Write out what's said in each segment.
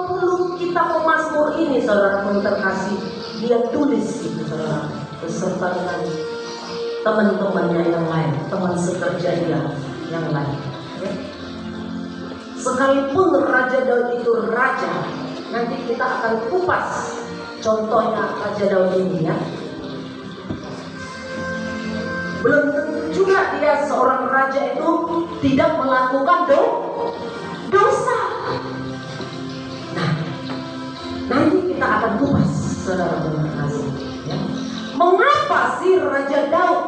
20 kitab Mazmur ini, saudara terkasih, dia tulis itu, saudara, beserta dengan teman-temannya yang lain, teman sekerja dia yang lain. Ya. Sekalipun Raja Daud itu raja, nanti kita akan kupas contohnya Raja Daud ini ya. Belum tentu juga dia seorang raja itu tidak melakukan dosa. Nah, nanti kita akan kupas, saudara terkasih. Ya. Mengapa sih Raja Daud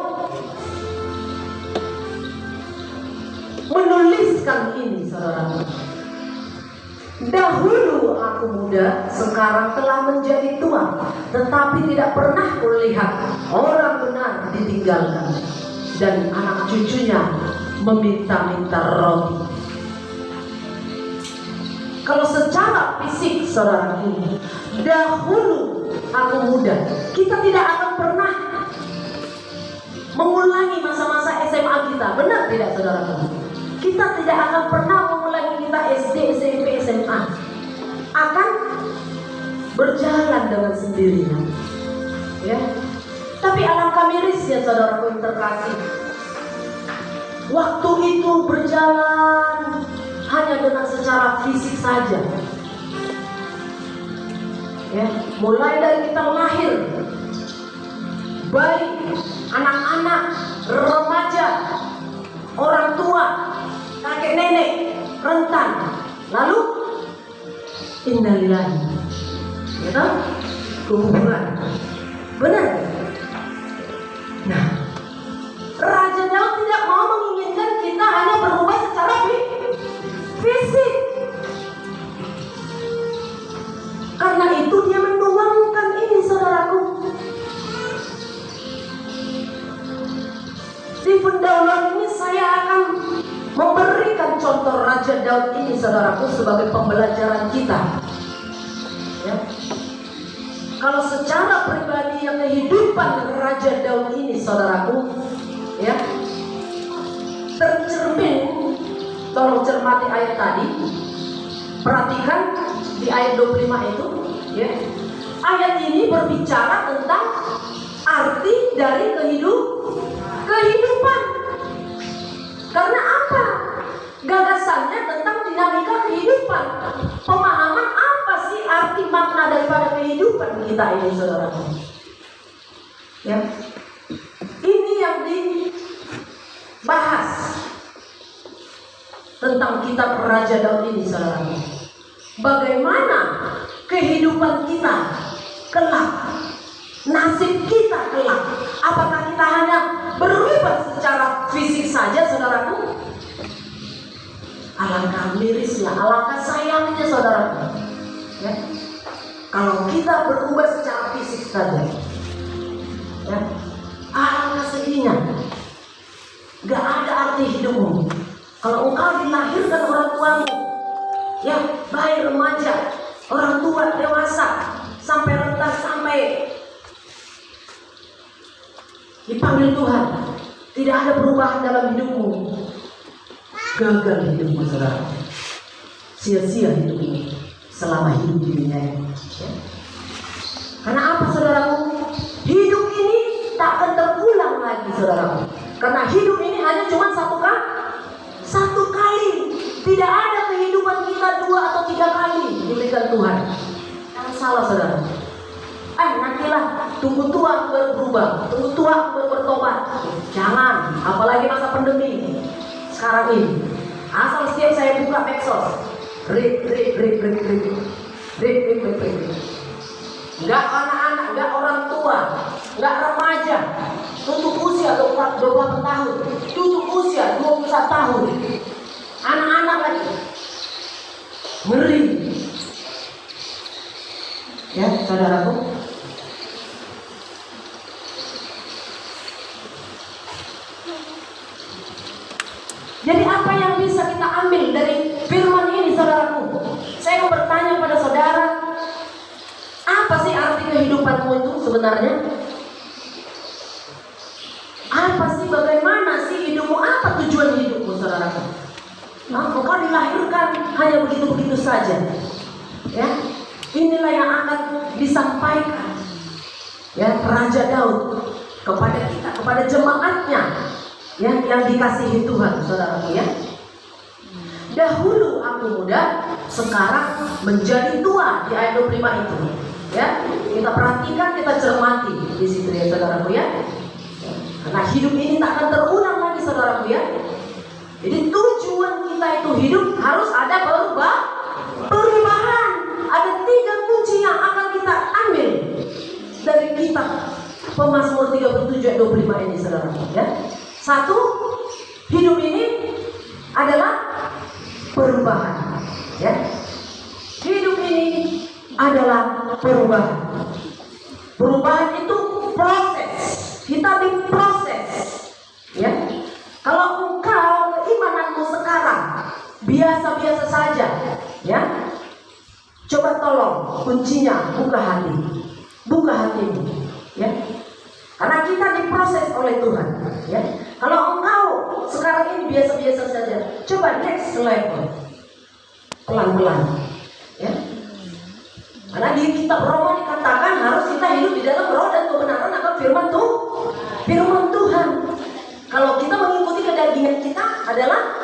menuliskan ini, saudara? Dahulu aku muda, sekarang telah menjadi tua, tetapi tidak pernah kulihat orang benar ditinggalkan dan anak cucunya meminta-minta roti. Kalau secara fisik, saudara, ini dahulu aku muda, kita tidak akan pernah mengulangi masa-masa SMA kita, benar tidak, saudara? Kita tidak akan pernah mengulangi kita SD, SMP, SMA. Akan berjalan dengan sendirinya. Ya. Tapi alangkah mirisnya, saudaraku yang terkasih, waktu itu berjalan hanya dengan secara fisik saja. Ya, mulai dari kita lahir, bayi, anak-anak, remaja, orang tua, kakek nenek, rentan, lalu innalillahi, ya, kuburan. Benar. Nah, Raja Daud tidak mau menginginkan kita hanya berubah secara fisik. Karena itu dia menuangkan ini, saudaraku. Di pendahuluan ini saya akan memberikan contoh Raja Daud ini, saudaraku, sebagai pembelajaran kita. Ya. Kalau secara pribadi yang kehidupan Raja Daud ini, saudaraku, ya, tercermin, tolong cermati ayat tadi, perhatikan di ayat 25 itu, ya. Ayat ini berbicara tentang arti dari kehidupan. Karena apa? Gagasannya tentang dinamika kehidupan. Pemahaman apa sih arti makna daripada kehidupan kita ini, saudara? Ya. Ini yang dibahas tentang kitab Raja Daud ini, saudara. Bagaimana kehidupan kita kelak, nasib kita kelak. Apakah kita hanya berubah secara fisik saja, saudaraku? Alangkah mirisnya, alangkah sayangnya, saudaraku, ya, kalau kita berubah secara fisik saja, ya, alangkah sedihnya. Gak ada arti hidupmu kalau engkau dilahirkan orang tuamu, ya, bayi, remaja, orang tua, dewasa, sampai rentan, sampai dipanggil Tuhan, tidak ada perubahan dalam hidupmu. Gagal hidupmu, saudara. Sia-sia hidupmu selama hidup di dunia ini. Ya. Karena apa, saudaraku? Hidup ini tak akan terulang lagi, saudaraku. Karena hidup ini hanya cuma satu kali. Tidak ada kehidupan kita 2 atau 3 kali diberikan Tuhan. Yang salah, saudara. Nantilah, tunggu tua baru berubah, tunggu tua baru bertobat. Jangan, apalagi masa pandemi sekarang ini. Asal setiap saya buka medsos, rip. Enggak anak-anak, enggak orang tua, enggak remaja, tutup usia 28 tahun, tutup usia 21 tahun, anak-anak lagi. Ngeri. Ya, saudaraku. Jadi apa yang bisa kita ambil dari firman ini, saudaraku? Saya mau bertanya pada saudara, apa sih arti kehidupanmu itu sebenarnya? Apa sih, bagaimana sih hidupmu? Apa tujuan hidupmu, saudaraku? Engkau dilahirkan hanya begitu-begitu saja. Ya, inilah yang akan disampaikan ya Raja Daud kepada kita, kepada jemaatnya ya, yang dikasihi Tuhan, saudaraku ya. Dahulu aku muda, sekarang menjadi tua, di ayat 25 itu. Ya, kita perhatikan, kita cermati di situ ya saudaraku ya. Karena hidup ini tak akan terulang lagi saudaraku ya. Jadi tujuan kita itu hidup harus ada perubahan. Ada 3 kunci yang akan kita ambil dari kitab Pemazmur 37 ayat 25 ini saudaraku ya. 1, hidup ini adalah perubahan ya. Hidup ini adalah perubahan. Perubahan itu proses. Kita diproses ya. Kalau engkau keimananmu sekarang biasa-biasa saja ya, coba tolong kuncinya buka hati. Buka hatimu ya. Karena kita diproses oleh Tuhan ya. Kalau engkau sekarang ini biasa-biasa saja, coba next level, pelan-pelan ya. Karena di kitab Roma dikatakan harus kita hidup di dalam roh dan kebenaran akan firman Tuhan. Kalau kita mengikuti kedagingan kita adalah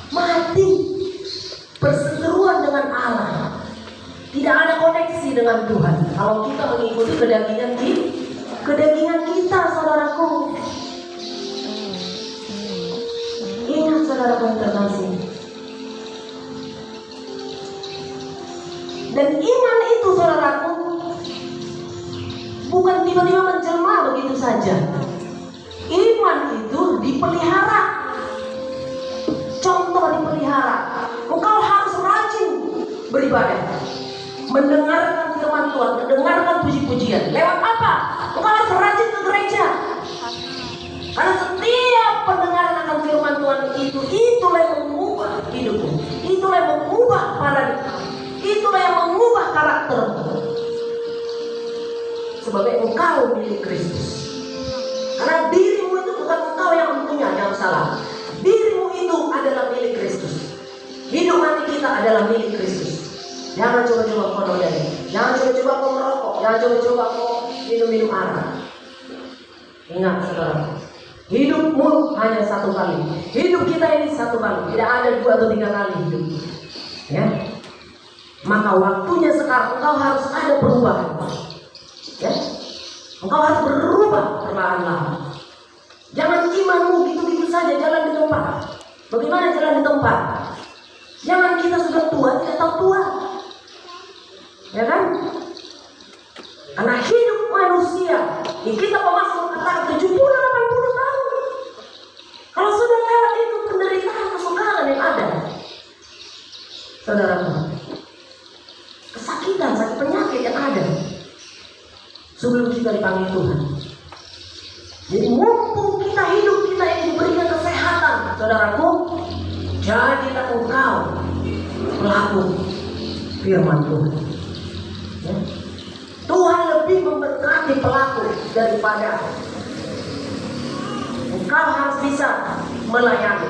mati, perseteruan dengan Allah, tidak ada koneksi dengan Tuhan. Kalau kita mengikuti kedagingan kita, saudaraku. Ingat saudaraku yang terkasih. Dan iman itu saudaraku bukan tiba-tiba menjelma begitu saja. Iman itu dipelihara. Contoh dipelihara. Engkau harus rajin beribadah, mendengarkan firman Tuhan, mendengarkan puji-pujian. Lewat apa? Engkau harus rajin ke gereja. Karena setiap pendengaran akan firman Tuhan itulah yang mengubah hidupmu. Itulah yang mengubah paradigma. Itulah yang mengubah karakter. Sebagai engkau milik Kristus. Karena dirimu itu bukan engkau yang punya, jangan salah. Dirimu itu adalah milik Kristus. Hidup mati kita adalah milik Kristus. Jangan coba-coba kau nodai. Jangan coba-coba kau merokok. Jangan coba-coba kau minum arak. Ingat saudara, hidupmu hanya satu kali. Hidup kita ini satu kali. Tidak ada 2 atau 3 kali hidup. Ya. Maka waktunya sekarang engkau harus ada perubahan. Ya. Engkau harus berubah perlahan-lahan. Jangan imanmu gitu-gitu saja jalan di tempat. Bagaimana jalan di tempat? Jangan kita sudah tua tidak tahu tua. Ya kan? Karena hidup manusia di kita Pemazmur katakan 70-80 tahun. Kalau sudah lewat itu penderitaan, kesukaran yang ada, saudara, kesakitan, sakit penyakit yang ada sebelum kita dipanggil Tuhan. Jadi mumpung kita hidup, kita ini diberikan kesehatan, saudaraku, jadilah engkau pelaku firman Tuhan. Ya. Tuhan lebih memberkati pelaku daripada engkau harus bisa melayani.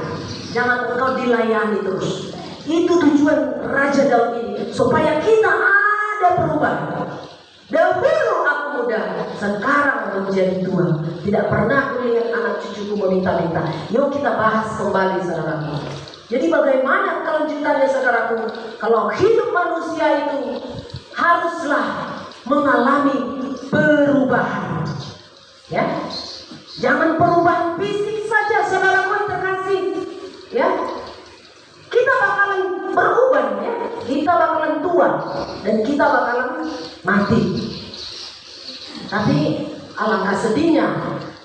Jangan engkau dilayani terus. Itu tujuan Raja Daud ini, supaya kita ada perubahan. Dahulu aku muda, sekarang menjadi tua. Tidak pernah kulihat anak cucuku meminta-minta. Yuk kita bahas kembali saudaraku. Jadi bagaimana kelanjutannya saudaraku? Kalau hidup manusia itu haruslah mengalami perubahan. Ya, jangan perubahan fisik saja saudaraku yang terkasih. Ya, kita bakalan berubah ya. Kita bakalan tua dan kita bakalan mati. Tapi alangkah sedihnya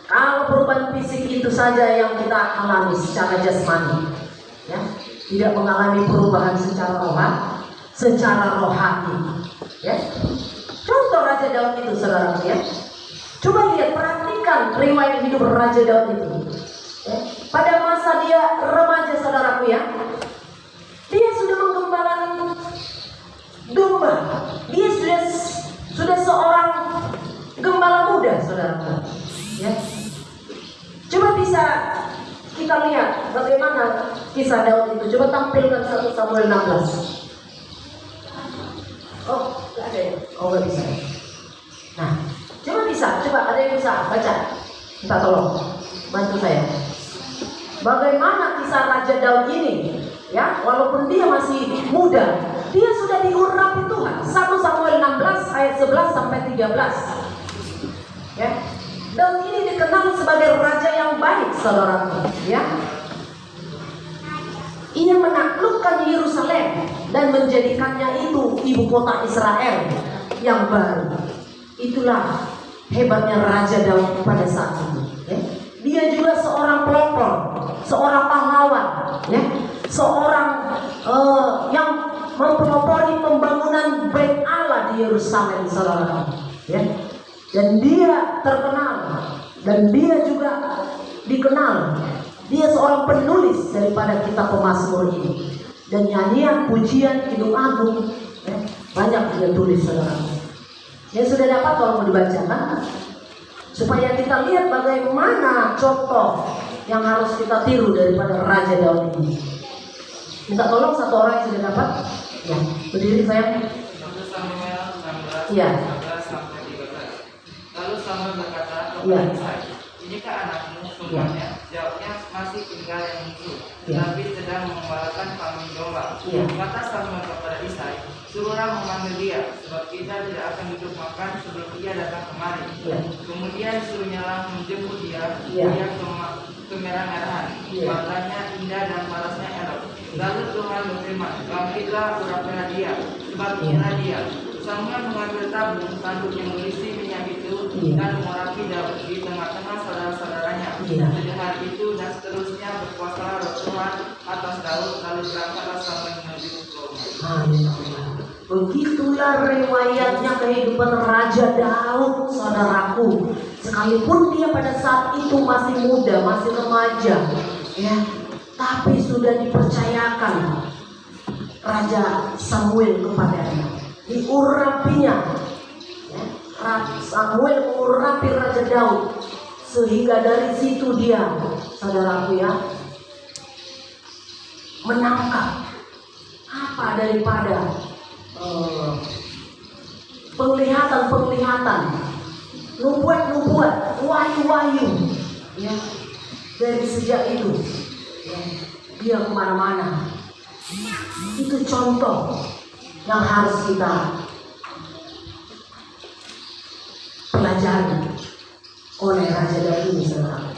kalau perubahan fisik itu saja yang kita alami secara jasmani, ya, tidak mengalami perubahan secara rohani, ya. Contoh Raja Daud itu saudara ya. Coba lihat, perhatikan riwayat hidup Raja Daud itu. Ya. Pada masa dia remaja saudaraku ya, dia sudah menggembalakan domba. Dia sudah seorang gembala muda saudara. Ya. Coba bisa kita lihat bagaimana kisah Daud itu. Coba tampilkan 1 Samuel 16. Kita tolong, bantu saya. Bagaimana kisah Raja Daud ini? Ya, walaupun dia masih muda, dia sudah diurapi Tuhan. 1 Samuel 16 ayat 11 sampai 13. Ya, Daud ini dikenal sebagai raja yang baik, saudaraku. Ya, ia menaklukkan Yerusalem dan menjadikannya itu ibu kota Israel yang baru. Itulah hebatnya Raja Daud pada saat itu. Ya. Dia juga seorang pelopor, seorang pahlawan, ya, seorang yang mempelopori pembangunan Bait Allah di Yerusalem, saudara. Ya. Dan dia terkenal, dan dia juga dikenal. Dia seorang penulis daripada kitab Pemazmur ini, dan nyanyian, pujian, kidung agung, ya, banyak dia tulis, saudara. Yang sudah dapat kalau mau dibacakan, supaya kita lihat bagaimana contoh yang harus kita tiru daripada Raja Daud ini. Minta tolong satu orang yang sudah dapat, ya, berdiri sayang. 1 Samuel 16 Iya. 11 sampai 13. Lalu Samuel berkata Iya. kepada Isai, "Inikah anakmu?" Semuanya. Jawabnya, "Masih tinggal yang musuh, Iya. tapi sedang mengembalakan kambing domba." Iya. Kata Samuel kepada Isai, "Suruhlah memanggil dia, sebab kita tidak akan duduk makan sebelum ia datang kemari." Iya. Kemudian suruhnyalah menjemput dia. Iya. Dia kemerah-merahan, Iya. matanya indah dan parasnya elok. Lalu Tuhan berfirman, "Bangkitlah, urapilah dia, sebab inilah dia." Samuel mengambil tabung tanduk yang berisi minyak itu, Iya. dan mengurapi Daud di tengah-tengah saudara-saudaranya. Iya. Pada hari itu dan seterusnya berkuasalah roh Tuhan atas Daud. Lalu berangkatlah Samuel menuju ke rumah. Haleluya. Begitulah riwayatnya kehidupan Raja Daud, saudaraku. Sekalipun dia pada saat itu masih muda, masih remaja, ya, tapi sudah dipercayakan Raja Samuel kepadanya, diurapinya. Ya, Samuel mengurapi Raja Daud, sehingga dari situ dia, saudaraku, ya, menangkap apa daripada penglihatan, nubuat, wahyu-wahyu, ya, dari sejak itu, ya, dia kemana-mana. Itu contoh yang harus kita pelajari oleh Raja Daud ini, saudara.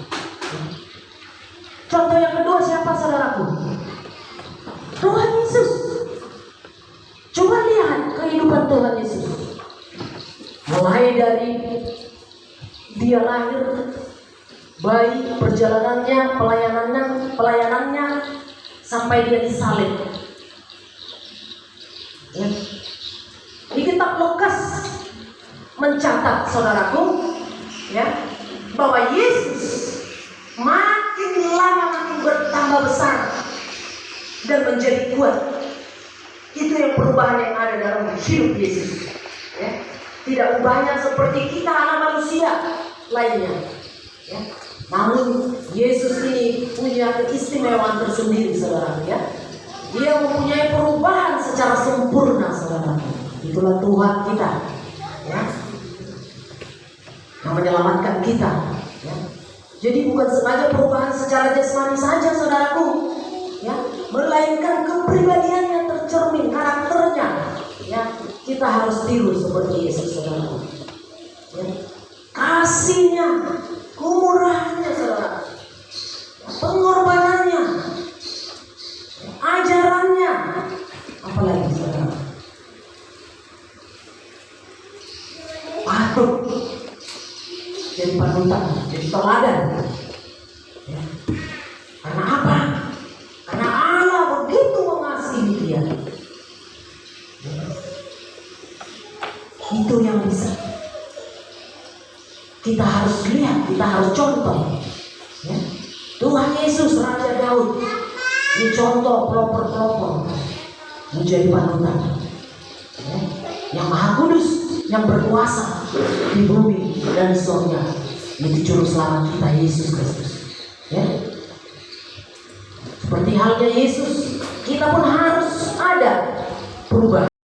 Contoh yang kedua siapa, saudaraku? Tuhan Yesus. Coba lihat kehidupan Tuhan Yesus. Mulai dari dia lahir, bayi, perjalanannya, pelayanannya sampai dia disalib. Ya. Di kitab Lukas mencatat, saudaraku, ya, bahwa Yesus makin lama makin bertambah besar dan menjadi kuat. Itu yang perubahan yang ada dalam hidup Yesus, ya. Tidak ubahnya seperti kita anak manusia lainnya, ya. Namun Yesus ini punya keistimewaan tersendiri, saudara, ya. Dia mempunyai perubahan secara sempurna, saudara. Itulah Tuhan kita, ya, yang menyelamatkan kita, ya. Jadi bukan sengaja perubahan secara jasmani saja, saudaraku, ya, melainkan kepribadiannya tercermin, karakternya, ya. Kita harus tiru seperti Yesus, saudara, ya. Kasihnya, kemurahannya, saudara, pengorbanannya, ajarannya, apalagi, saudara, patut jadi panutan, jadi teladan, ya. Karena apa? Karena Allah begitu mengasihi dia. Itu yang bisa kita harus lihat, kita harus contoh, ya. Tuhan Yesus, Raja Daud, ini contoh pelopor-pelopor menjadi panutan, ya, yang maha kudus, yang berkuasa di bumi dan di surga. Itu juru selamat kita, Yesus Kristus, ya. Seperti halnya Yesus, kita pun harus ada perubahan.